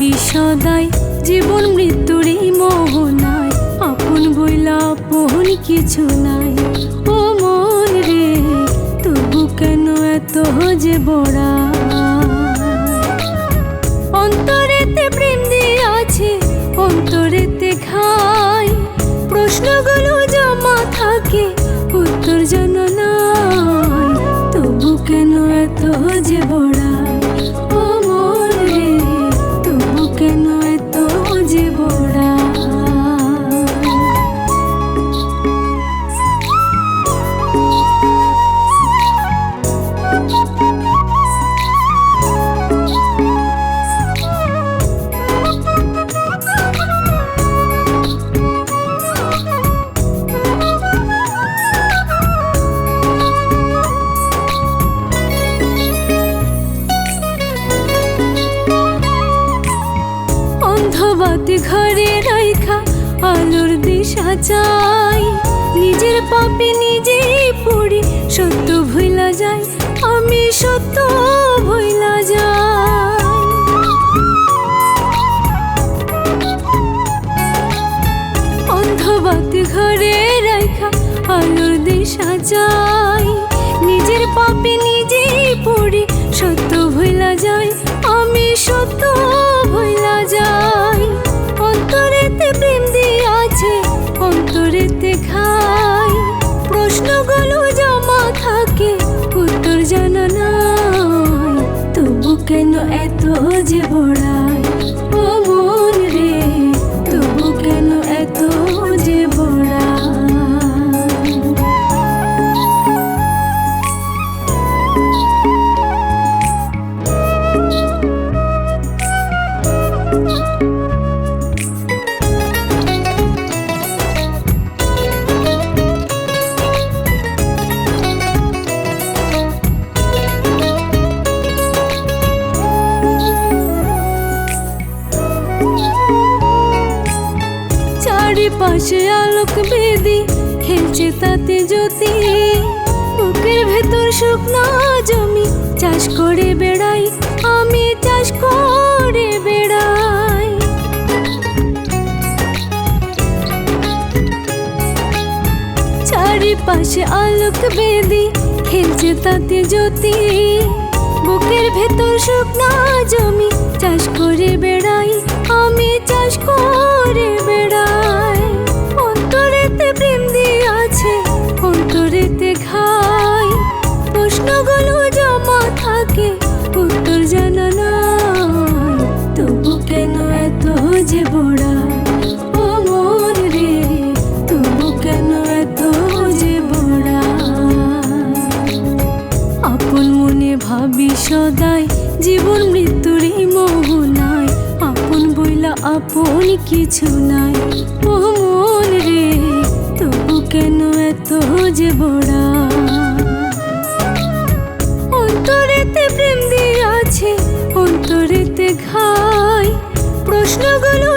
ভাবি সদাই জীবন মৃত্যুর এই মোহনায়, আপন বইলা আপন কিছু নাই। ও মন রে তবু কেন এত যে বড়া, অন্তরেতে প্রেম দিয়ে আছে অন্তরেতে খাই, প্রশ্নগুলো জমা থাকে উত্তর যেন নাই, তবু কেন এত যে বড়া। ও মন রে তবু কেন এত যে বড়া। অন্ধবাতি ঘরে রাইখা আলোর দিশা চাই, নিজের পাপে নিজেই পড়ি সত্য ভুইলা যাই, আমি সত্য ভুইলা যাই। অন্ধবাতি ঘরে রাইখা আলোর দিশা চাই, নিজের পাপে নিজেই পড়ি সত্য ভুইলা যাই, আমি সত্য ভুইলা যাই। অন্তরেতে প্রেম দিয়ে আছে অন্তরেতে খাই, প্রশ্নগুলো জমা থাকে উত্তর জানা নাই, তবু কেন এত যে বড়াই। ও মন রে তবু কেন এত যে বড়াই। চারিপাশে আলোক বেদি খেলছে তাতে জ্যোতি, বুকের ভেতর শুকনো জমি চাষ করে বেড়াই, আমি চাষ করে বেড়াই। চারিপাশে আলোক বেদি খেলছে তাতে জ্যোতি, বুকের ভেতর শুকনো জমি চাষ করে বেড়াই, আমি চাষ করে বেড়াই। অন্তরেতে প্রেম দিয়ে আছে অন্তরেতে খাই, প্রশ্নগুলো জমা থাকে উত্তর জানা নাই, তবু কেন এত যে বড়া। ও মন রে তবু কেন এত যে বড়া। আপন মনে ভাবি সদাই জীবন মৃত্যুর এই মোহনায়, আপন বইলা আপন কিছু নাই। ও মন রে তবু কেন এত যে বড়া, অন্তরেতে প্রেম দিয়ে আছে অন্তরেতে খাই, প্রশ্নগুলো